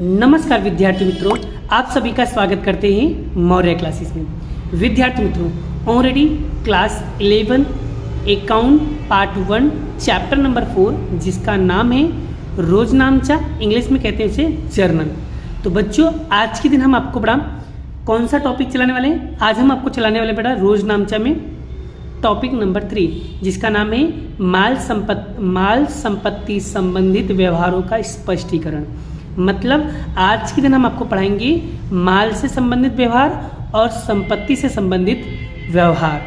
नमस्कार विद्यार्थी मित्रों, आप सभी का स्वागत करते हैं मौर्य क्लासेस में। विद्यार्थी मित्रों, already class 11 account part 1 chapter number 4 जिसका नाम है रोजनामचा, इंग्लिश में कहते हैं उसे जर्नल। तो बच्चों, आज के दिन हम आपको बड़ा कौन सा टॉपिक चलाने वाले हैं? आज हम आपको चलाने वाले बेटा रोजनामचा में टॉपिक नंबर 3 जिसका नाम है माल संपत्ति संबंधित व्यवहारों का स्पष्टीकरण। मतलब आज के दिन हम आपको पढ़ाएंगे माल से संबंधित व्यवहार और संपत्ति से संबंधित व्यवहार।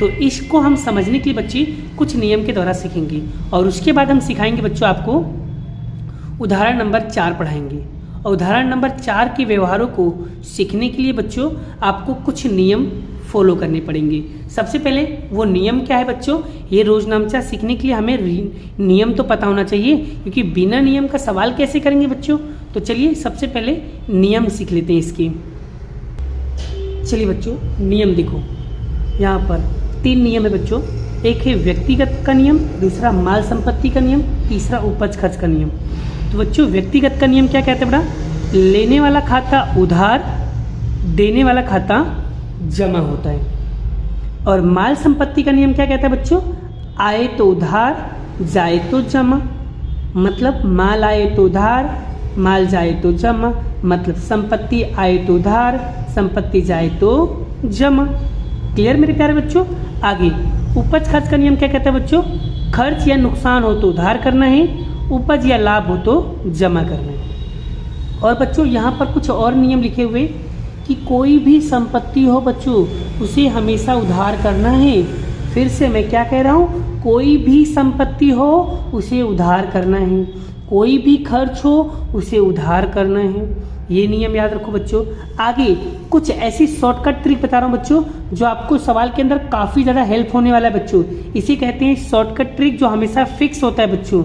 तो इसको हम समझने के लिए बच्चे कुछ नियम के द्वारा सीखेंगे और उसके बाद हम सिखाएंगे बच्चों आपको उदाहरण नंबर 4 पढ़ाएंगे। और उदाहरण नंबर 4 के व्यवहारों को सीखने के लिए बच्चों आपको कुछ नियम फॉलो करने पड़ेंगे। सबसे पहले वो नियम क्या है बच्चों? ये रोजनामचा सीखने के लिए हमें नियम तो पता होना चाहिए, क्योंकि बिना नियम का सवाल कैसे करेंगे बच्चों। तो चलिए सबसे पहले नियम सीख लेते हैं इसके। चलिए बच्चों, नियम देखो, यहाँ पर 3 नियम है बच्चों। एक है व्यक्तिगत का नियम, दूसरा माल संपत्ति का नियम, तीसरा उपज खर्च का नियम। तो बच्चों, व्यक्तिगत का नियम क्या कहते हैं बेटा? लेने वाला खाता उधार, देने वाला खाता जमा होता है। और माल संपत्ति का नियम क्या कहता है बच्चों? आए तो उधार, जाए तो जमा। मतलब माल आए तो उधार, माल जाए तो जमा। मतलब संपत्ति आए तो उधार, संपत्ति जाए तो जमा। क्लियर मेरे प्यारे बच्चों? आगे उपज खर्च का नियम क्या कहता है बच्चों? खर्च या नुकसान हो तो उधार करना है, उपज या लाभ हो तो जमा करना है। और बच्चों यहाँ पर कुछ और नियम लिखे हुए कि कोई भी संपत्ति हो बच्चों उसे हमेशा उधार करना है। फिर से मैं क्या कह रहा हूँ? कोई भी संपत्ति हो उसे उधार करना है, कोई भी खर्च हो उसे उधार करना है। ये नियम याद रखो बच्चों। आगे कुछ ऐसी शॉर्टकट ट्रिक बता रहा हूँ बच्चों जो आपको सवाल के अंदर काफ़ी ज़्यादा हेल्प होने वाला है बच्चों। इसे कहते हैं शॉर्टकट ट्रिक जो हमेशा फिक्स होता है बच्चों।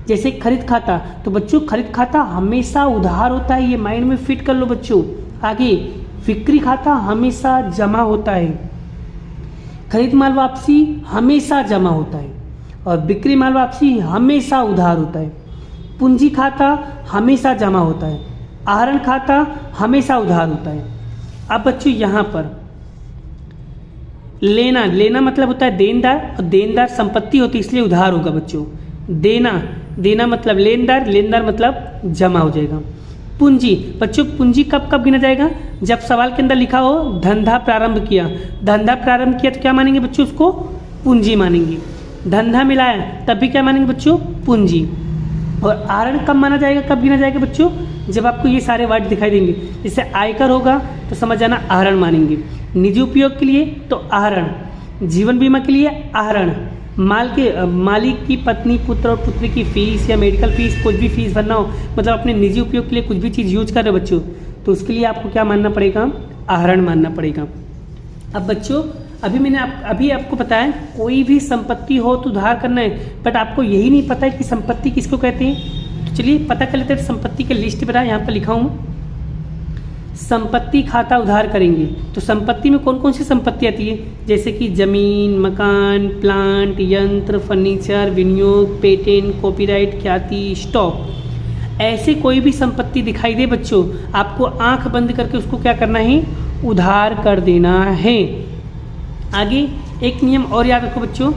जैसे खरीद खाता, तो बच्चों खरीद खाता हमेशा उधार होता है, ये माइंड में फिट कर लो बच्चों। आगे बिक्री खाता हमेशा जमा होता है, खरीद माल वापसी हमेशा जमा होता है, और बिक्री माल वापसी हमेशा उधार होता है। पूंजी खाता हमेशा जमा होता है, आहरण खाता हमेशा उधार होता है। अब बच्चों यहाँ पर लेना मतलब होता है देनदार, और देनदार संपत्ति होती है इसलिए उधार होगा बच्चों। देना मतलब लेनदार मतलब जमा हो जाएगा। पूंजी बच्चों, पूंजी कब गिना जाएगा? जब सवाल के अंदर लिखा हो धंधा प्रारंभ किया तो क्या मानेंगे बच्चों? उसको पूंजी मानेंगे। धंधा मिलाया तब भी क्या मानेंगे बच्चों? पूंजी। और आहरण कब माना जाएगा, कब गिना जाएगा बच्चों? जब आपको ये सारे वर्ड दिखाई देंगे। जैसे आयकर होगा तो समझ जाना आहरण मानेंगे, निजी उपयोग के लिए तो आहरण, जीवन बीमा के लिए आहरण, मालिक की पत्नी, पुत्र और पुत्री की फीस या मेडिकल फीस, कुछ भी फीस भरना हो, मतलब अपने निजी उपयोग के लिए कुछ भी चीज़ यूज कर रहे हो बच्चों, तो उसके लिए आपको क्या मानना पड़ेगा? आहरण मानना पड़ेगा। अब बच्चों अभी आपको पता है कोई भी संपत्ति हो तो उधार करना है, बट आपको यही नहीं पता है कि संपत्ति किसको कहते हैं। तो चलिए पता कर लेते हैं संपत्ति के लिस्ट बता, यहाँ पर लिखा हूँ संपत्ति खाता उधार करेंगे। तो संपत्ति में कौन कौन सी संपत्ति आती है? जैसे कि जमीन, मकान, प्लांट, यंत्र, फर्नीचर, विनियोग, पेटेंट, कॉपीराइट, ख्याति, स्टॉक। ऐसे कोई भी संपत्ति दिखाई दे बच्चों, आपको आंख बंद करके उसको क्या करना है? उधार कर देना है। आगे एक नियम और याद रखो बच्चों,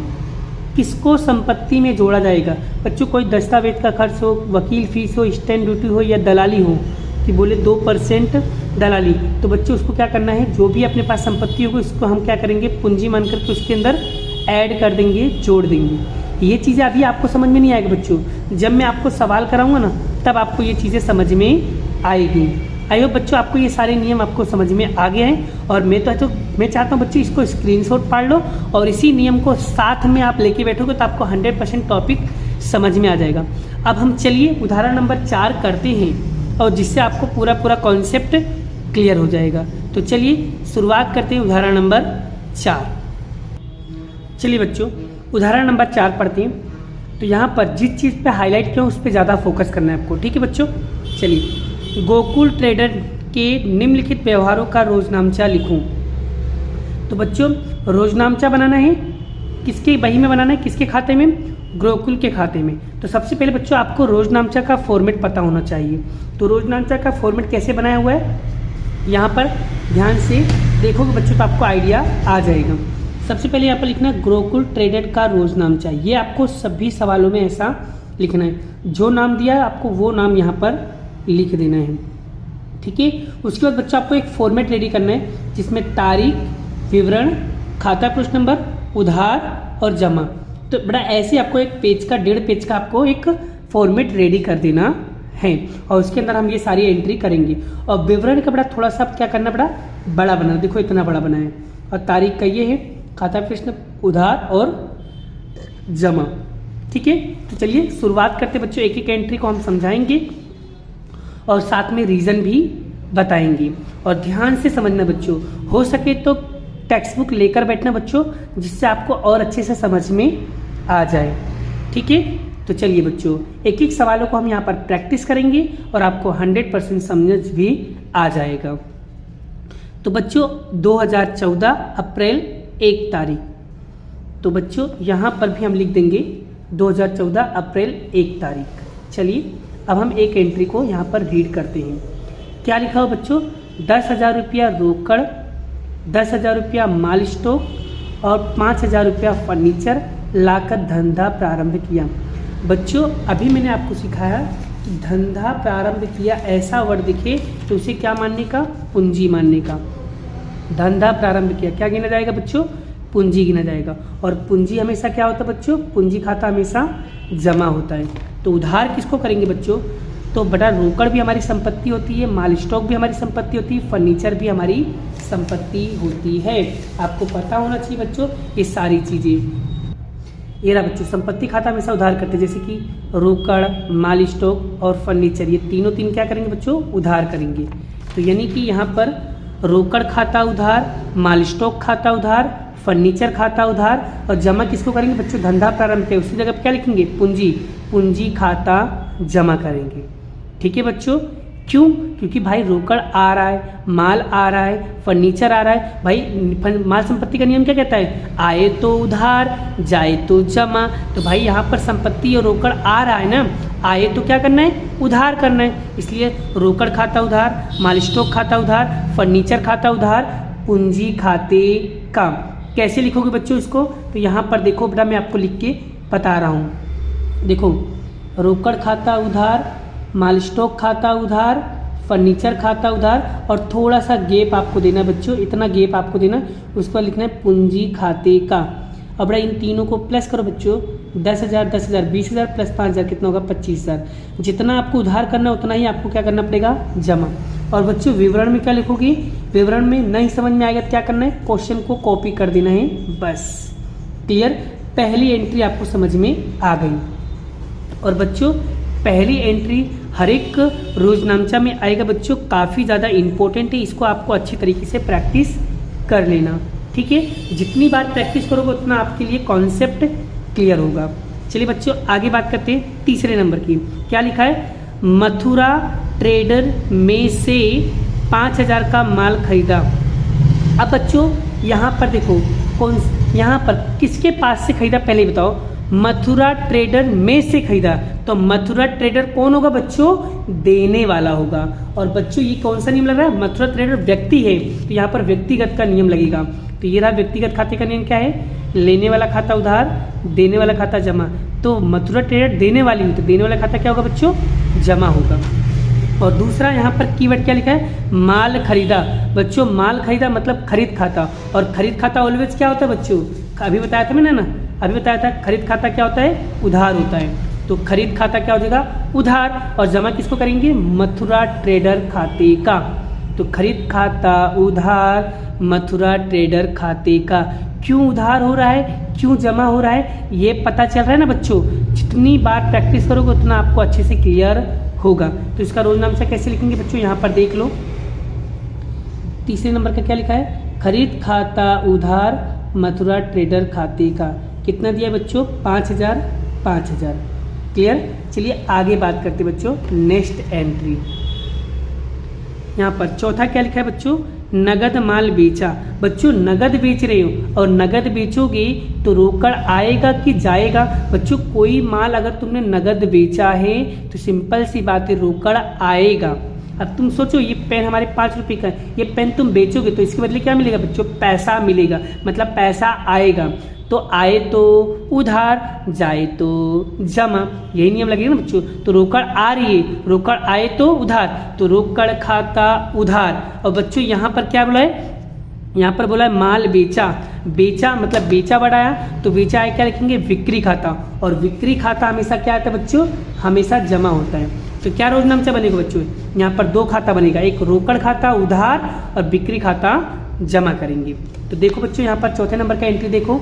किसको संपत्ति में जोड़ा जाएगा? बच्चों कोई दस्तावेज का खर्च हो, वकील फीस हो, स्टैंप ड्यूटी हो या दलाली हो, कि बोले 2% दलाली, तो बच्चों उसको क्या करना है? जो भी अपने पास संपत्ति होगी उसको हम क्या करेंगे? पूंजी मान करके उसके अंदर ऐड कर देंगे, जोड़ देंगे। ये चीज़ें अभी आपको समझ में नहीं आएगी बच्चों, जब मैं आपको सवाल कराऊंगा ना तब आपको ये चीज़ें समझ में आएगी। आई होप बच्चों आपको ये सारे नियम आपको समझ में आ गए हैं। और मैं चाहता हूँ बच्चों इसको स्क्रीनशॉट पाड़ लो और इसी नियम को साथ में आप लेके बैठोगे तो आपको 100% टॉपिक समझ में आ जाएगा। अब हम चलिए उदाहरण नंबर 4 करते हैं, और जिससे आपको पूरा कॉन्सेप्ट क्लियर हो जाएगा। तो चलिए शुरुआत करते हैं उदाहरण नंबर 4। चलिए बच्चों उदाहरण नंबर 4 पढ़ते हैं। तो यहाँ पर जिस चीज़ पे हाईलाइट किया उस पर ज़्यादा फोकस करना है आपको, ठीक है बच्चों? चलिए, गोकुल ट्रेडर के निम्नलिखित व्यवहारों का रोजनामचा लिखूं। तो बच्चों रोजनामचा बनाना है, किसके बही में बनाना है? किसके खाते में? गुरुकुल के खाते में। तो सबसे पहले बच्चों आपको रोजनामचा का फॉर्मेट पता होना चाहिए। तो रोजनामचा का फॉर्मेट कैसे बनाया हुआ है, यहाँ पर ध्यान से देखोगे बच्चों तो आपको आइडिया आ जाएगा। सबसे पहले यहाँ पर लिखना है गुरुकुल ट्रेडेड का रोजनामचा। ये आपको सभी सवालों में ऐसा लिखना है, जो नाम दिया है आपको वो नाम यहाँ पर लिख देना है, ठीक है। उसके बाद बच्चों आपको एक फॉर्मेट रेडी करना है जिसमें तारीख, विवरण, खाता प्रश्न नंबर, उधार और जमा। तो बड़ा ऐसे आपको एक पेज का 1.5 पेज का आपको एक फॉर्मेट रेडी कर देना है और उसके अंदर हम ये सारी एंट्री करेंगे। और विवरण का बड़ा थोड़ा सा क्या करना, बड़ा बनाना, देखो इतना बड़ा बना है। और तारीख का ये है, खाता प्रश्न, उधार और जमा, ठीक है। तो चलिए शुरुआत करते बच्चों, एक एक एंट्री को हम समझाएंगे और साथ में रीज़न भी बताएंगे। और ध्यान से समझना बच्चों, हो सके तो टेक्स्ट बुक लेकर बैठना बच्चों, जिससे आपको और अच्छे से समझ में आ जाए, ठीक है। तो चलिए बच्चों एक एक सवालों को हम यहाँ पर प्रैक्टिस करेंगे और आपको 100% समझ भी आ जाएगा। तो बच्चों 2014 अप्रैल 1 तारीख, तो बच्चों यहाँ पर भी हम लिख देंगे 2014 अप्रैल 1 तारीख। चलिए अब हम एक एंट्री को यहाँ पर रीड करते हैं। क्या लिखा हो बच्चों, 10,000 रुपया रोकड़, 10,000 रुपया माल स्टॉक और 5,000 रुपया फर्नीचर लाकर धंधा प्रारंभ किया। बच्चों अभी मैंने आपको सिखाया कि धंधा प्रारंभ किया ऐसा वर्ड दिखे तो उसे क्या मानने का, पूंजी मानने का। धंधा प्रारंभ किया क्या गिना जाएगा बच्चों, पूंजी गिना जाएगा। और पूंजी हमेशा क्या होता है बच्चों, पूंजी खाता हमेशा जमा होता है। तो उधार किसको करेंगे बच्चों, तो बड़ा रोकड़ भी हमारी संपत्ति होती है, माल स्टॉक भी हमारी संपत्ति होती है, फर्नीचर भी हमारी संपत्ति होती है। आपको पता होना चाहिए बच्चों ये सारी चीज़ें। ये रहा बच्चों, संपत्ति खाता हमेशा उधार करते हैं, जैसे कि रोकड़, माल स्टॉक और फर्नीचर, ये तीनों क्या करेंगे बच्चों, उधार करेंगे। तो यानी कि यहाँ पर रोकड़ खाता उधार, माल स्टॉक खाता उधार, फर्नीचर खाता उधार और जमा किसको करेंगे बच्चों, धंधा प्रारंभ किया, उसी जगह क्या लिखेंगे, पूंजी, पूंजी खाता जमा करेंगे, ठीक है बच्चों। क्यों, क्योंकि भाई रोकड़ आ रहा है, माल आ रहा है, फर्नीचर आ रहा है। भाई माल संपत्ति का नियम क्या कहता है, आए तो उधार जाए तो जमा। तो भाई यहाँ पर संपत्ति और रोकड़ आ रहा है ना, आए तो क्या करना है, उधार करना है। इसलिए रोकड़ खाता उधार, माल स्टॉक खाता उधार, फर्नीचर खाता उधार, पूंजी खाते का। कैसे लिखोगे बच्चों इसको, तो यहाँ पर देखो बेटा मैं आपको लिख के बता रहा हूँ। देखो रोकड़ खाता उधार, माल स्टॉक खाता उधार, फर्नीचर खाता उधार और थोड़ा सा गेप आपको देना है बच्चों, इतना गेप आपको देना, उस पर लिखना है पूंजी खाते का। अब इन तीनों को प्लस करो बच्चों, 10,000 10,000 20,000 प्लस 5,000 कितना होगा, 25,000। जितना आपको उधार करना है उतना ही आपको क्या करना पड़ेगा, जमा। और बच्चों विवरण में क्या लिखोगे, विवरण में नहीं समझ में आएगा तो क्या करना है, क्वेश्चन को कॉपी कर देना है, बस। क्लियर, पहली एंट्री आपको समझ में आ गई। और बच्चों पहली एंट्री हर एक रोजनामचा में आएगा बच्चों, काफ़ी ज़्यादा इम्पोर्टेंट है, इसको आपको अच्छी तरीके से प्रैक्टिस कर लेना, ठीक है। जितनी बार प्रैक्टिस करोगे उतना आपके लिए कॉन्सेप्ट क्लियर होगा। चलिए बच्चों आगे बात करते हैं तीसरे नंबर की। क्या लिखा है, मथुरा ट्रेडर में से 5,000 का माल खरीदा। अब बच्चों यहाँ पर देखो कौन, यहाँ पर किसके पास से खरीदा पहले बताओ, मथुरा ट्रेडर में से खरीदा। तो मथुरा ट्रेडर कौन होगा बच्चों, देने वाला होगा। और बच्चों ये कौन सा नियम लग रहा है, मथुरा ट्रेडर व्यक्ति है तो यहाँ पर व्यक्तिगत का नियम लगेगा। तो ये रहा व्यक्तिगत खाते का नियम क्या है, लेने वाला खाता उधार, देने वाला खाता जमा। तो मथुरा ट्रेडर देने वाली हुई तो देने वाला खाता क्या होगा बच्चों, जमा होगा। और दूसरा यहाँ पर कीवर्ड क्या लिखा है, माल खरीदा। बच्चों माल खरीदा मतलब खरीद खाता, और खरीद खाता ऑलवेज क्या होता है बच्चों, अभी बताया था मैंने ना, अभी बताया था खरीद खाता क्या होता है, उधार होता है। तो खरीद खाता क्या हो जाएगा, उधार, और जमा किसको करेंगे, मथुरा ट्रेडर खाते का। तो खरीद खाता उधार, मथुरा ट्रेडर खाते का। क्यों उधार हो रहा है, क्यों जमा हो रहा है, ये पता चल रहा है ना बच्चों। जितनी बार प्रैक्टिस करोगे उतना आपको अच्छे से क्लियर होगा। तो इसका रोजनामचा कैसे लिखेंगे बच्चों, यहाँ पर देख लो। तीसरे नंबर का क्या लिखा है, खरीद खाता उधार मथुरा ट्रेडर खाते का। कितना दिया बच्चों, 5,000 5,000। क्लियर। चलिए आगे बात करते बच्चों, नेक्स्ट एंट्री। यहाँ पर चौथा क्या लिखा है बच्चों, नगद माल बेचा। बच्चों नगद बेच रहे हो और नगद बेचोगे तो रोकड़ आएगा कि जाएगा? बच्चों कोई माल अगर तुमने नगद बेचा है तो सिंपल सी बात है रोकड़ आएगा। अब तुम सोचो ये पेन हमारे 5 रुपये का, ये पेन तुम बेचोगे तो इसके बदले क्या मिलेगा बच्चों? पैसा मिलेगा, मतलब पैसा आएगा। तो आए तो उधार, जाए तो जमा, यही नियम लगेगा ना बच्चों। तो रोकड़ आ रही है, रोकड़ आए तो उधार, तो रोकड़ खाता उधार। और बच्चों यहाँ पर क्या बोला है? यहाँ पर बोला है माल बेचा। बेचा मतलब बेचा बढ़ाया, तो बेचा है क्या लिखेंगे? बिक्री खाता। और बिक्री खाता हमेशा क्या आता है बच्चों? हमेशा जमा होता है। तो क्या रोज नाम से बनेगा बच्चों? यहाँ पर 2 खाता बनेगा, एक रोकड़ खाता उधार और बिक्री खाता जमा करेंगे। तो देखो बच्चों यहाँ पर चौथे नंबर का एंट्री देखो,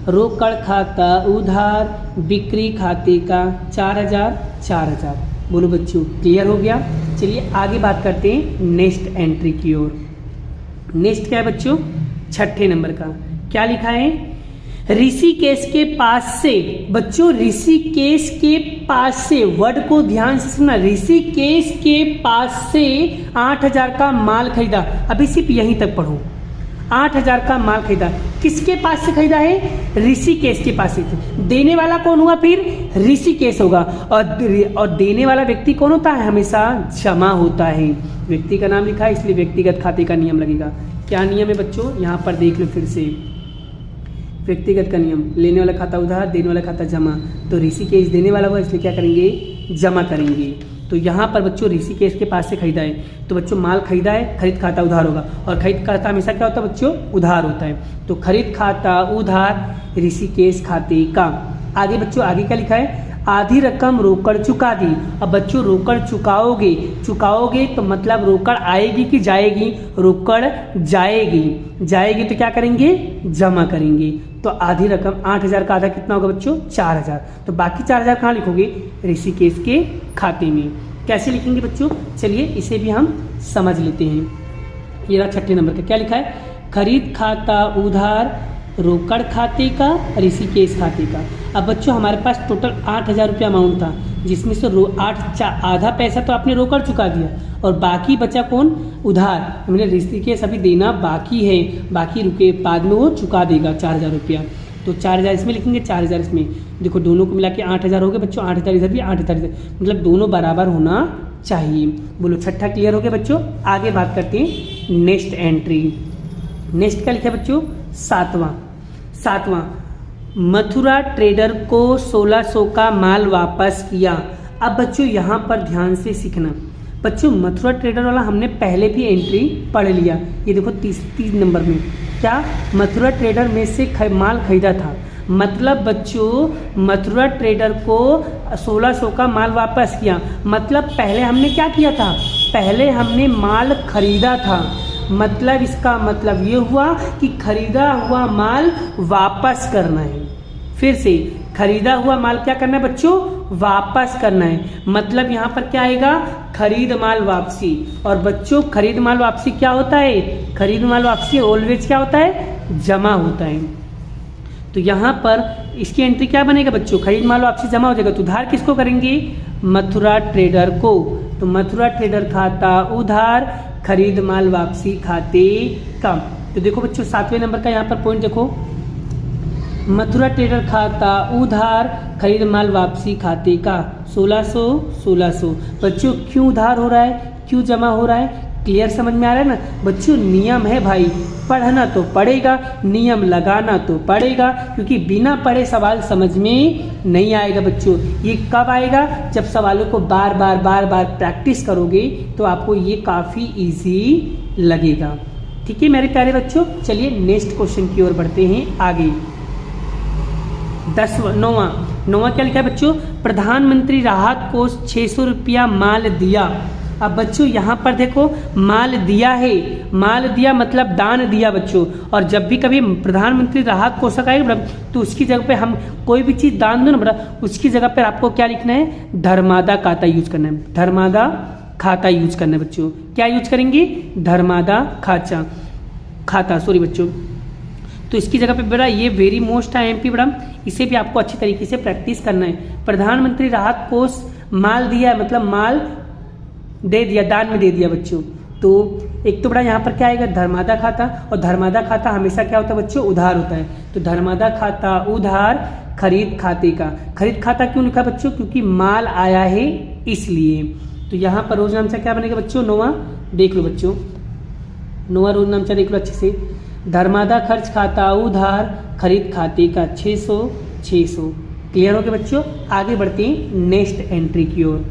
रोकड़ खाता उधार बिक्री खाते का 4000 4000। बोलो बच्चों क्लियर हो गया? चलिए आगे बात करते हैं नेक्स्ट एंट्री की ओर। नेक्स्ट क्या है बच्चों? छठे नंबर का क्या लिखा है? ऋषिकेश के पास से। बच्चों ऋषिकेश के पास से, वर्ड को ध्यान से सुनना। ऋषिकेश के पास से 8000 का माल खरीदा। अभी सिर्फ यहीं तक पढ़ो। 8000 का माल खरीदा, किसके पास से खरीदा है? ऋषिकेश के पास से। देने वाला कौन हुआ फिर? ऋषिकेश होगा। और देने वाला व्यक्ति कौन होता है? हमेशा जमा होता है। व्यक्ति का नाम लिखा है इसलिए व्यक्तिगत खाते का नियम लगेगा। क्या नियम है बच्चों? यहाँ पर देख लो फिर से, व्यक्तिगत का नियम, लेने वाला खाता उधार, देने वाला खाता जमा। तो ऋषिकेश देने वाला हुआ इसलिए क्या करेंगे? जमा करेंगे। तो यहाँ पर बच्चों ऋषिकेश के पास से खरीदा है, तो बच्चों माल खरीदा है, खरीद खाता उधार होगा। और खरीद खाता हमेशा क्या होता है बच्चों? उधार होता है। तो खरीद खाता उधार ऋषिकेश खाते का। आगे बच्चों आगे क्या लिखा है? आधी रकम रोकड़ चुका दी। अब बच्चों रोकड़ चुकाओगे तो मतलब रोकड़ आएगी कि जाएगी? रोकड़ जाएगी तो क्या करेंगे? जमा करेंगे। तो आधी रकम 8000 का आधा कितना होगा बच्चों? 4000। तो बाकी 4000 कहाँ लिखोगे? ऋषिकेश के खाते में। कैसे लिखेंगे बच्चों? चलिए इसे भी हम समझ लेते हैं। ये रहा छठे नंबर का, क्या लिखा है? खरीद खाता उधार रोकड़ खाते का ऋषिकेश खाते का। अब बच्चों हमारे पास टोटल 8000 रुपया अमाउंट था, जिसमें से आधा पैसा तो आपने रोकड़ चुका दिया और बाकी बचा कौन? उधार। हमने ऋषिकेश अभी देना बाकी है, बाकी रुके बाद में वो चुका देगा 4000 रुपया। तो 4000 इसमें लिखेंगे, 4000 इसमें। देखो दोनों को मिला के 8000 हो गए बच्चों। 8000 इधर भी 8000 इधर, मतलब दोनों बराबर होना चाहिए। बोलो छठा क्लियर हो गया बच्चों? आगे बात करते हैं नेक्स्ट एंट्री। नेक्स्ट क्या लिखा है बच्चों? सातवां मथुरा ट्रेडर को 1600 का माल वापस किया। अब बच्चों यहाँ पर ध्यान से सीखना। बच्चों मथुरा ट्रेडर वाला हमने पहले भी एंट्री पढ़ लिया। ये देखो 30 नंबर में क्या? मथुरा ट्रेडर में से माल खरीदा था, मतलब बच्चों मथुरा ट्रेडर को 1600 का माल वापस किया। मतलब पहले हमने क्या किया था? पहले हमने माल खरीदा था। मतलब इसका मतलब ये हुआ कि खरीदा हुआ माल वापस करना है। फिर से खरीदा हुआ माल क्या करना है बच्चों? वापस करना है। मतलब यहाँ पर क्या आएगा? खरीद माल वापसी। और बच्चों खरीद माल वापसी क्या होता है? खरीद माल वापसी ऑलवेज क्या होता है? जमा होता है। तो यहाँ पर इसकी एंट्री क्या बनेगा बच्चों? खरीद माल वापसी जमा हो जाएगा। तो उधार किसको करेंगे? मथुरा ट्रेडर को। तो मथुरा ट्रेडर खाता उधार खरीद माल वापसी खाते का। तो देखो बच्चों 7वें नंबर का यहाँ पर पॉइंट देखो, मथुरा ट्रेडर खाता उधार खरीद माल वापसी खाते का 1600। बच्चों क्यों उधार हो रहा है, क्यों जमा हो रहा है? क्लियर समझ में आ रहा है ना बच्चों? नियम है भाई, पढ़ना तो पड़ेगा, नियम लगाना तो पड़ेगा, क्योंकि बिना पढ़े सवाल समझ में नहीं आएगा बच्चों। ये कब आएगा? जब सवालों को बार बार प्रैक्टिस करोगे तो आपको ये काफ़ी इजी लगेगा। ठीक है मेरे प्यारे बच्चों, चलिए नेक्स्ट क्वेश्चन की ओर बढ़ते हैं आगे। 9वां क्या लिखा है बच्चों? प्रधानमंत्री राहत कोष 600 रुपया माल दिया। अब बच्चों यहाँ पर देखो माल दिया है, माल दिया मतलब दान दिया बच्चों। और जब भी कभी प्रधानमंत्री राहत कोष आएगा तो उसकी जगह पे हम कोई भी चीज़ दान दो ना बड़ा, उसकी जगह पर आपको क्या लिखना है? धर्मादा खाता यूज करना है। धर्मादा खाता यूज करना है बच्चों। क्या यूज करेंगे? धर्मादा खाता सॉरी बच्चों। तो इसकी जगह पे बेटा ये वेरी मोस्ट है एमपी बेटा, इसे भी आपको अच्छी तरीके से प्रैक्टिस करना है। प्रधानमंत्री राहत कोष माल दिया है मतलब माल दे दिया, दान में दे दिया बच्चों। तो एक तो बड़ा यहाँ पर क्या आएगा, धर्मादा खाता, और धर्मादा खाता हमेशा क्या होता है बच्चों, उधार होता है। तो धर्मादा खाता उधार खरीद खाते का, खरीद खाता क्यों लिखा बच्चों, क्योंकि माल आया है इसलिए। तो यहाँ पर रोज नामचा क्या बनेगा बच्चों, नोवा, देख लो बच्चों, नोवा रोज नामचा देख लो अच्छे से। धर्मादा खर्च खाता उधार खरीद खाते का 600। क्लियर हो गया बच्चों। आगे बढ़ते हैं नेक्स्ट एंट्री की ओर।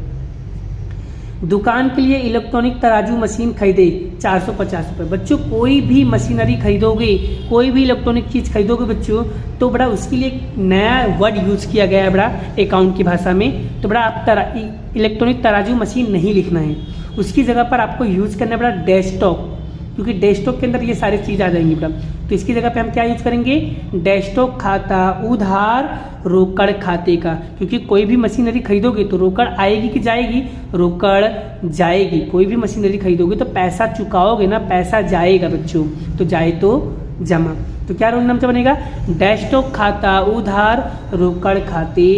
दुकान के लिए इलेक्ट्रॉनिक तराजू मशीन खरीदे 450 रुपये। बच्चों कोई भी मशीनरी खरीदोगे, कोई भी इलेक्ट्रॉनिक चीज़ खरीदोगे बच्चों, तो बड़ा उसके लिए एक नया वर्ड यूज किया गया है बड़ा अकाउंट की भाषा में। तो बड़ा आप इलेक्ट्रॉनिक तराजू मशीन नहीं लिखना है, उसकी जगह पर आपको यूज करना है बड़ा डेस्कटॉप, क्योंकि डेस्कटॉप के अंदर ये सारी चीज़ आ जाएंगी बड़ा। तो इसकी जगह पे हम क्या यूज करेंगे, डेस्कटॉप खाता उधार रोकड़ खाते का, क्योंकि कोई भी मशीनरी खरीदोगे तो रोकड़ आएगी कि जाएगी, रोकड़ जाएगी। कोई भी मशीनरी खरीदोगे तो पैसा चुकाओगे ना, पैसा जाएगा बच्चों, तो जाए तो जमा। तो क्या रोल नाम से बनेगा, डेस्कटॉप खाता उधार रोकड़ खाते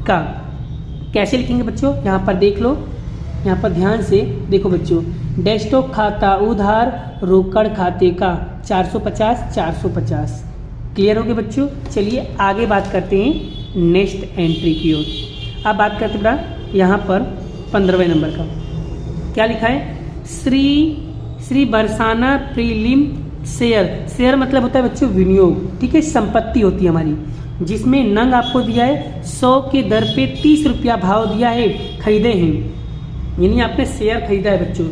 का। कैसे लिखेंगे बच्चों, यहाँ पर देख लो, यहाँ पर ध्यान से देखो बच्चों, डेस्कटॉप खाता उधार रोकड़ खाते का 450। क्लियर हो गया बच्चों। चलिए आगे बात करते हैं नेक्स्ट एंट्री की ओर। अब बात करते हैं यहाँ पर 15वें नंबर का, क्या लिखा है, श्री बरसाना प्रीलिम शेयर मतलब होता है बच्चों विनियोग, ठीक है, संपत्ति होती है हमारी, जिसमें नंग आपको दिया है 100 के दर पे 30 रुपया भाव दिया है, खरीदे हैं, यानी आपने शेयर खरीदा है बच्चों,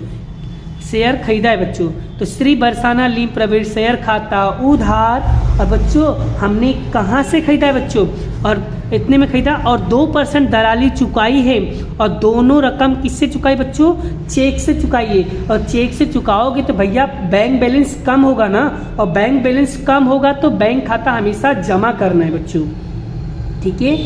शेयर खरीदा है बच्चों। तो श्री बरसाना लीम प्रवेश शेयर खाता उधार, और बच्चों हमने कहाँ से खरीदा है बच्चों, और इतने में खरीदा, और 2% दलाली चुकाई है, और दोनों रकम किससे चुकाई बच्चों, चेक से चुकाई है। और चेक से चुकाओगे तो भैया बैंक बैलेंस कम होगा ना, और बैंक बैलेंस कम होगा तो बैंक खाता हमेशा जमा करना है बच्चों, ठीक है।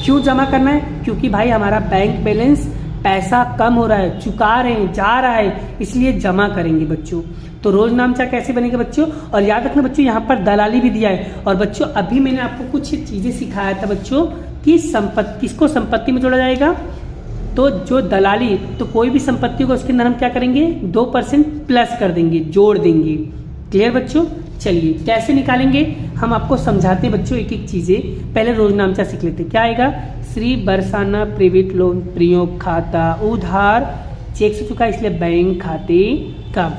क्यों जमा करना है, क्योंकि भाई हमारा बैंक बैलेंस पैसा कम हो रहा है, चुका रहे हैं, जा रहा है, इसलिए जमा करेंगे बच्चों। तो रोज नामचा कैसे बनेगा बच्चों, और याद रखना बच्चों यहाँ पर दलाली भी दिया है। और बच्चों अभी मैंने आपको कुछ चीजें सिखाया था बच्चों कि संपत्ति किसको संपत्ति में जोड़ा जाएगा, तो जो दलाली, तो कोई भी संपत्ति को उसके अंदर हम क्या करेंगे, 2% प्लस कर देंगे, जोड़ देंगे। क्लियर बच्चों। चलिए कैसे निकालेंगे हम आपको समझाते हैं बच्चों एक एक चीजें। पहले रोज नामचा सीख लेते, क्या आएगा, श्री बरसाना प्राइवेट लोन प्रयोग खाता उधार चेक से चुका इसलिए बैंक खाते का।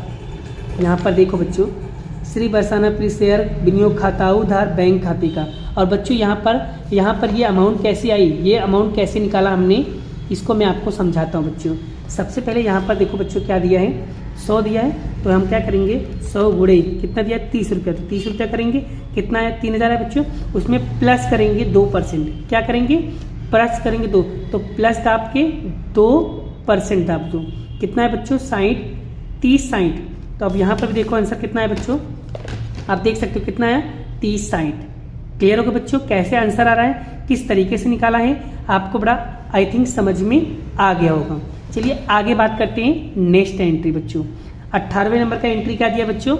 यहाँ पर देखो बच्चों, श्री बरसाना प्री शेयर विनियोग खाता उधार बैंक खाते का। और बच्चों यहाँ पर ये अमाउंट कैसे आई, ये अमाउंट कैसे निकाला हमने, इसको मैं आपको समझाता हूँ बच्चों। सबसे पहले यहाँ पर देखो बच्चों क्या दिया है, 100 दिया है, तो हम क्या करेंगे 100 गुणे कितना दिया है 30 रुपया, तो 30 रुपया करेंगे, कितना है 3000 है बच्चों, उसमें प्लस करेंगे 2%, क्या करेंगे प्लस करेंगे 2, तो प्लस दाब के 2% दाब दो, कितना है बच्चों 60, 30 60। तो अब यहाँ पर भी देखो आंसर कितना है बच्चों, आप देख सकते हो कितना है 30 60। क्लियर होगा बच्चों कैसे आंसर आ रहा है, किस तरीके से निकाला है, आपको बड़ा आई थिंक समझ में आ गया होगा। चलिए आगे बात करते हैं नेक्स्ट एंट्री बच्चों। 18वें नंबर का एंट्री क्या दिया बच्चों,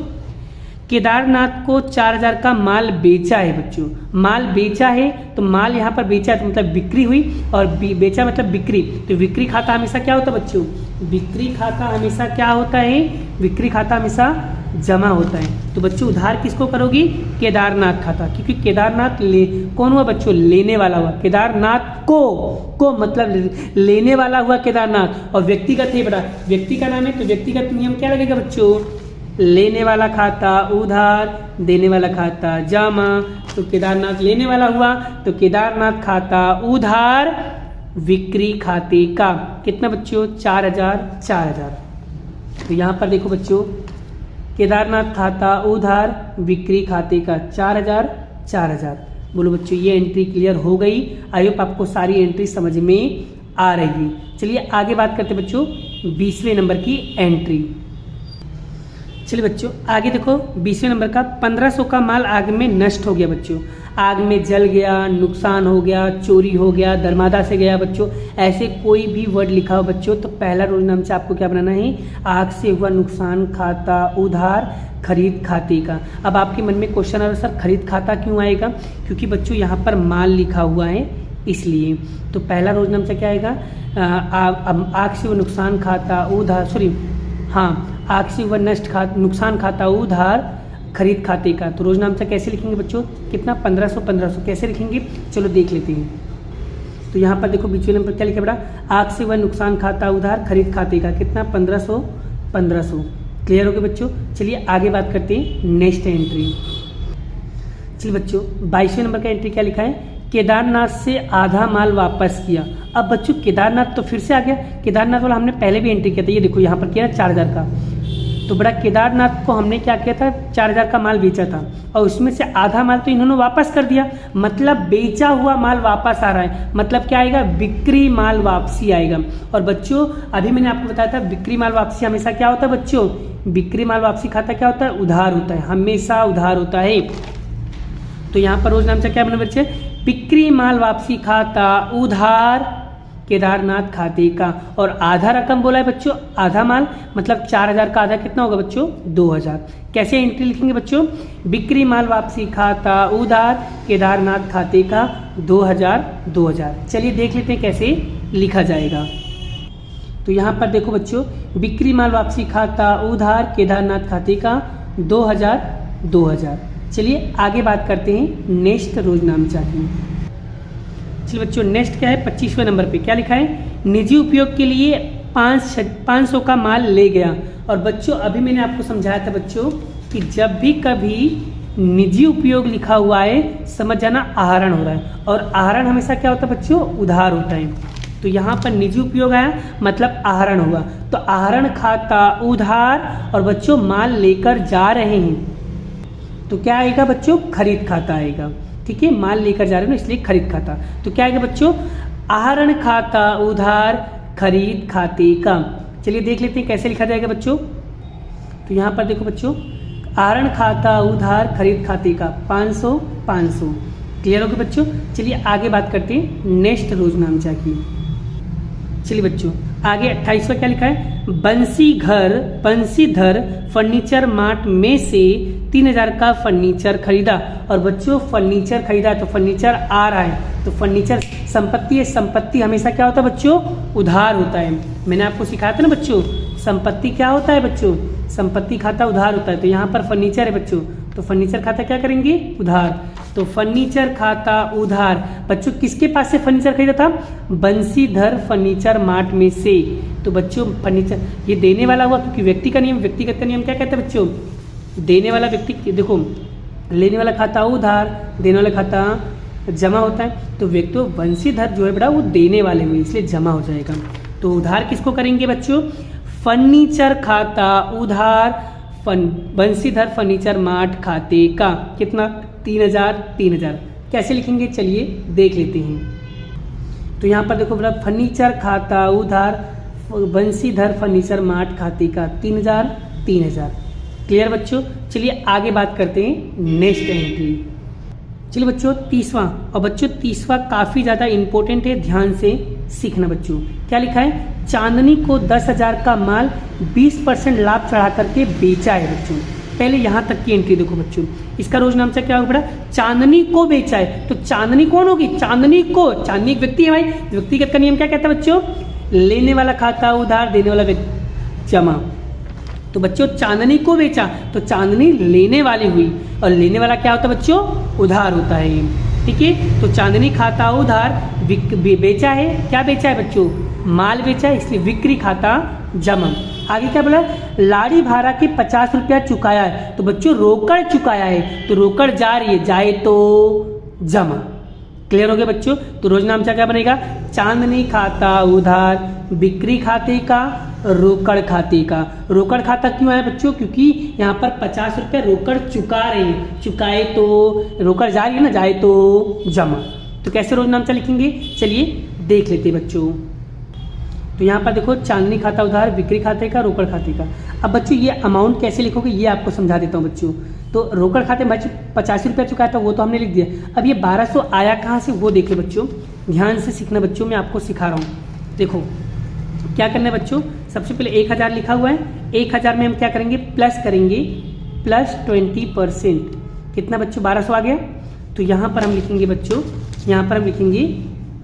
केदारनाथ को 4000 का माल बेचा है बच्चों। माल बेचा है तो माल यहाँ पर बेचा तो मतलब बिक्री हुई, और बेचा मतलब बिक्री, तो बिक्री खाता हमेशा क्या होता है बच्चों, बिक्री खाता हमेशा क्या होता है, बिक्री खाता हमेशा जमा होता है। तो बच्चों उधार किसको करोगी, केदारनाथ खाता, क्योंकि केदारनाथ कौन हुआ बच्चों, लेने वाला हुआ, केदारनाथ को मतलब लेने वाला हुआ केदारनाथ, और व्यक्तिगत है बड़ा, व्यक्ति का नाम है, तो व्यक्तिगत नियम क्या लगेगा बच्चों, लेने वाला खाता उधार देने वाला खाता जमा। तो केदारनाथ लेने वाला हुआ तो केदारनाथ खाता उधार बिक्री खाते का, कितना बच्चों 4000। तो यहाँ पर देखो बच्चों, केदारनाथ खाता उधार बिक्री खाते का 4000। बोलो बच्चों ये एंट्री क्लियर हो गई, आई होप आपको सारी एंट्री समझ में आ रही है। चलिए आगे बात करते बच्चों 20वें नंबर की एंट्री। चलिए बच्चों आगे देखो 20वें नंबर का 1500 का माल आग में नष्ट हो गया बच्चों, आग में जल गया, नुकसान हो गया, चोरी हो गया, दरमादा से गया बच्चों, ऐसे कोई भी वर्ड लिखा हो बच्चों तो पहला रोल नाम से आपको क्या बनाना है, आग से हुआ नुकसान खाता उधार खरीद खाते का। अब आपके मन में क्वेश्चन आ रहा है सर खरीद खाता क्यों आएगा, क्योंकि बच्चों यहाँ पर माल लिखा हुआ है इसलिए। तो पहला रोज नाम से क्या आएगा, आग से हुआ नुकसान खाता उधार, सॉरी हाँ, आग से हुआ नुकसान खाता उधार खरीद खाते का। तो रोजनामचा कैसे लिखेंगे बच्चों, कितना 1500 कैसे लिखेंगे, चलो देख लेते हैं। तो यहाँ पर देखो बीच नंबर क्या लिखा बेटा, आग से हुआ नुकसान खाता उधार खरीद खाते का, कितना 1500। क्लियर हो गया बच्चों। चलिए आगे बात करते हैं नेक्स्ट एंट्री। चलिए बच्चों 22वें नंबर का एंट्री क्या लिखा है, केदारनाथ से आधा माल वापस किया। अब बच्चों केदारनाथ तो फिर से आ गया, केदारनाथ वाला हमने पहले भी एंट्री किया था, ये देखो यहाँ पर किया 4000 का। तो बड़ा केदारनाथ को हमने क्या किया था, 4000 का माल बेचा था और उसमें से आधा माल तो इन्होंने वापस कर दिया, मतलब बेचा हुआ माल वापस आ रहा है, मतलब क्या आएगा, बिक्री माल वापसी आएगा। और बच्चों अभी मैंने आपको बताया था बिक्री माल वापसी हमेशा क्या होता है बच्चों, बिक्री माल वापसी खाता क्या होता है, उधार होता है, हमेशा उधार होता है। तो यहाँ पर रोजनामचा क्या बना बच्चे, बिक्री माल वापसी खाता उधार केदारनाथ खाते का। और आधा रकम बोला है बच्चों, आधा माल मतलब 4000 का आधा कितना होगा बच्चों, 2000। कैसे एंट्री लिखेंगे बच्चों, बिक्री माल वापसी खाता उधार केदारनाथ खाते का 2000। चलिए देख लेते हैं कैसे लिखा जाएगा। तो यहाँ पर देखो बच्चों, बिक्री माल वापसी खाता उधार केदारनाथ खाते का 2000। चलिए आगे बात करते हैं नेक्स्ट रोजनामचा की। चलिए बच्चों नेक्स्ट क्या है, 25वें नंबर पे क्या लिखा है, निजी उपयोग के लिए 500 का माल ले गया। और बच्चों अभी मैंने आपको समझाया था बच्चों कि जब भी कभी निजी उपयोग लिखा हुआ है समझ जाना आहरण हो रहा है, और आहरण हमेशा क्या होता है बच्चों, उधार होता है। तो यहाँ पर निजी उपयोग आया मतलब आहरण हुआ, तो आहरण खाता उधार और बच्चों माल लेकर जा रहे हैं तो क्या आएगा बच्चों, खरीद खाता आएगा। ठीक है, माल लेकर जा रहे हो ना इसलिए खरीद खाता। तो क्या आएगा बच्चों, आहरण खाता उधार खरीद खाते का। चलिए देख लेते हैं कैसे लिखा जाएगा बच्चों। तो यहाँ पर देखो बच्चों, आहरण खाता उधार खरीद खाते का 500। क्लियर हो गया बच्चों। चलिए आगे बात करते हैं नेक्स्ट रोजनामचा की। चलिए बच्चों आगे 28वां क्या लिखा है, बंसीधर फर्नीचर मार्ट में से 3000 का फर्नीचर खरीदा। और बच्चों फर्नीचर खरीदा तो फर्नीचर आ रहा है, तो फर्नीचर संपत्ति है, संपत्ति हमेशा क्या होता है बच्चों, उधार होता है। मैंने आपको सिखाया था ना बच्चों, संपत्ति क्या होता है बच्चों, संपत्ति खाता उधार होता है। तो यहाँ पर फर्नीचर है बच्चों, तो फर्नीचर खाता क्या करेंगे, उधार। तो फर्नीचर खाता उधार बच्चों किसके पास से फर्नीचर खरीदा था, बंसीधर फर्नीचर मार्ट में से। तो बच्चों फर्नीचर ये देने वाला हुआ, क्योंकि व्यक्ति का नियम, व्यक्तिगत का नियम क्या कहता है बच्चों, देने वाला व्यक्ति, देखो लेने वाला खाता उधार, देने वाला खाता जमा होता है। तो व्यक्ति बंसीधर जो है बेटा वो देने वाले हुए इसलिए जमा हो जाएगा। तो उधार किसको करेंगे बच्चों, फर्नीचर खाता उधार बंसीधर फर्नीचर मार्ट खाते का, कितना 3000। कैसे लिखेंगे चलिए देख लेते हैं। तो यहाँ पर देखो बेटा फर्नीचर खाता उधार बंसीधर फर्नीचर मार्ट खाते का 3000। क्लियर बच्चों। चलिए आगे बात करते हैं नेक्स्ट एंट्री। चलिए बच्चों 30वां, और बच्चों 30वां काफ़ी ज़्यादा इंपॉर्टेंट है, ध्यान से सीखना बच्चों। क्या लिखा है, चांदनी को 10,000 का माल 20% लाभ चढ़ा करके बेचा है बच्चों। पहले यहाँ तक की एंट्री देखो बच्चों, इसका रोजनामचा क्या होगा बेटा, चांदनी को बेचा है। तो चांदनी कौन होगी, चांदनी को, चांदनी एक व्यक्ति है भाई, व्यक्तिगत का नियम क्या कहता है बच्चों, लेने वाला खाता उधार, देने वाला जमा। तो बच्चों चांदनी को बेचा तो चांदनी लेने वाली हुई, और लेने वाला क्या होता है बच्चों, उधार होता है। ठीक है, तो चांदनी खाता उधार बेचा है, क्या बेचा है बच्चों, माल बेचा है, इसलिए बिक्री खाता जमा। आगे क्या बोला, लाड़ी भाड़ा के 50 रुपया चुकाया है, तो बच्चों रोकड़ चुकाया है, तो रोकड़ जा रही है, जाए तो जमा। क्लियर हो गया बच्चों। तो रोजनामचा क्या बनेगा, चांदनी खाता उधार बिक्री खाते का रोकड़ खाते का। रोकड़ खाता क्यों है बच्चों, क्योंकि यहाँ पर 50 रुपये रोकड़ चुका रहे हैं, चुकाए तो रोकड़ जा रही है ना, जाए तो जमा। तो कैसे रोजनामचा लिखेंगे चलिए देख लेते हैं बच्चों। तो यहाँ पर देखो चांदनी खाता उधार बिक्री खाते का रोकड़ खाते का। अब बच्चों ये अमाउंट कैसे लिखोगे ये आपको समझा देता हूँ बच्चों। तो रोकड़ खाते में 85 रुपया चुकाया था वो तो हमने लिख दिया। अब ये 1200 आया कहाँ से वो देख लो बच्चों, ध्यान से सीखना बच्चों, मैं आपको सिखा रहा हूँ। देखो क्या करना है बच्चों, सबसे पहले 1000 लिखा हुआ है, 1000 में हम क्या करेंगे प्लस करेंगे, प्लस 20%, कितना बच्चों 1200 आ गया। तो यहाँ पर हम लिखेंगे बच्चों, यहाँ पर हम लिखेंगे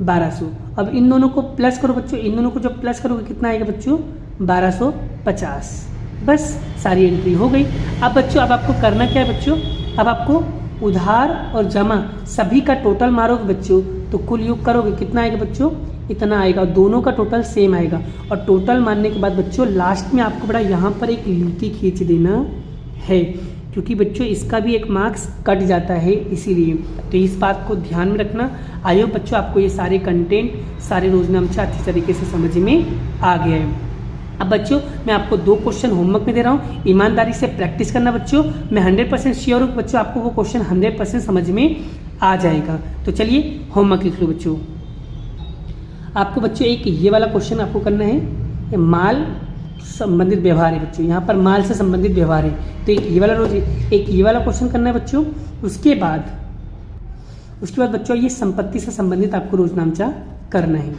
1200। अब इन दोनों को प्लस करो बच्चों, इन दोनों को जब प्लस करोगे कितना आएगा बच्चों 1250। बस सारी एंट्री हो गई। अब बच्चों अब आपको करना क्या है बच्चों, अब आपको उधार और जमा सभी का टोटल मारोगे बच्चों, तो कुल योग करोगे कितना आएगा बच्चों, इतना आएगा। दोनों का टोटल सेम आएगा। और टोटल मारने के बाद बच्चों लास्ट में आपको बड़ा यहाँ पर एक लीटी खींच देना है, क्योंकि बच्चों इसका भी एक मार्क्स कट जाता है इसीलिए, तो इस बात को ध्यान में रखना। आई होप बच्चों आपको ये सारे कंटेंट, सारे रोजनामचा अच्छी तरीके से समझ में आ गया है। अब बच्चों मैं आपको 2 क्वेश्चन होमवर्क में दे रहा हूँ, ईमानदारी से प्रैक्टिस करना बच्चों। मैं 100% श्योर हूँ बच्चों आपको वो क्वेश्चन 100% समझ में आ जाएगा। तो चलिए होमवर्क लिख लो बच्चों। आपको बच्चों एक ये वाला क्वेश्चन आपको करना है, ये माल संबंधित व्यवहार है बच्चों, यहाँ पर माल से संबंधित व्यवहार है, तो एक ये वाला क्वेश्चन करना है बच्चों। उसके बाद बच्चों ये संपत्ति से संबंधित आपको रोजनामचा करना है,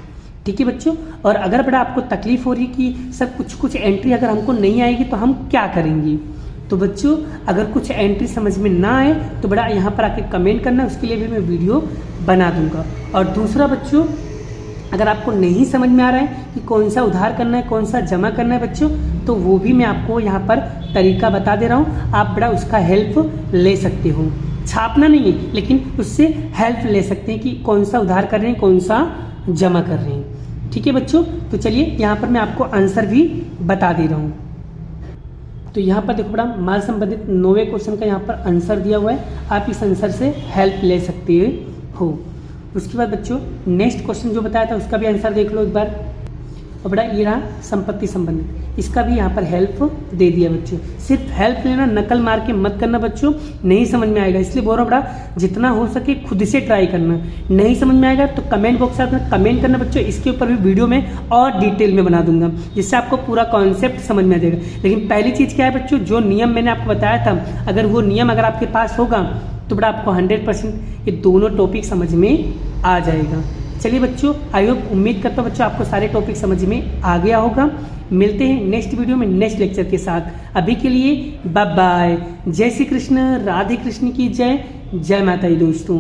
ठीक है बच्चों। और अगर बड़ा आपको तकलीफ हो रही कि सर कुछ एंट्री अगर हमको नहीं आएगी तो हम क्या करेंगे, तो बच्चों अगर कुछ एंट्री समझ में ना आए तो बड़ा यहाँ पर आके कमेंट करना, उसके लिए भी मैं वीडियो बना दूंगा। और दूसरा बच्चों अगर आपको नहीं समझ में आ रहा है कि कौन सा उधार करना है कौन सा जमा करना है बच्चों, तो वो भी मैं आपको यहाँ पर तरीका बता दे रहा हूँ, आप बड़ा उसका हेल्प ले सकते हो। छापना नहीं है लेकिन उससे हेल्प ले सकते हैं कि कौन सा उधार कर रहे हैं कौन सा जमा कर रहे हैं, ठीक है बच्चों। तो चलिए यहाँ पर मैं आपको आंसर भी बता दे रहा हूँ। तो यहाँ पर देखो बड़ा माल संबंधित 9वें क्वेश्चन का यहाँ पर आंसर दिया हुआ है, आप इस आंसर से हेल्प ले सकते हो। उसके बाद बच्चों नेक्स्ट क्वेश्चन जो बताया था उसका भी आंसर देख लो एक बार। और बड़ा ये रहा संपत्ति संबंधित, इसका भी यहाँ पर हेल्प दे दिया बच्चों। सिर्फ हेल्प लेना, नकल मार के मत करना बच्चों, नहीं समझ में आएगा। इसलिए बोल रहा हूँ बड़ा जितना हो सके खुद से ट्राई करना। नहीं समझ में आएगा तो कमेंट बॉक्स में कमेंट करना बच्चों, इसके ऊपर भी वीडियो में और डिटेल में बना दूंगा, जिससे आपको पूरा कॉन्सेप्ट समझ में आ जाएगा। लेकिन पहली चीज़ क्या है बच्चों, जो नियम मैंने आपको बताया था, अगर वो नियम अगर आपके पास होगा तो बड़ा आपको 100% ये दोनों टॉपिक समझ में आ जाएगा। चलिए बच्चों आई होप उम्मीद करता हूँ बच्चों आपको सारे टॉपिक समझ में आ गया होगा। मिलते हैं नेक्स्ट वीडियो में नेक्स्ट लेक्चर के साथ। अभी के लिए बाय बाय। जय श्री कृष्ण, राधे कृष्ण की जय, जय माता दी दोस्तों।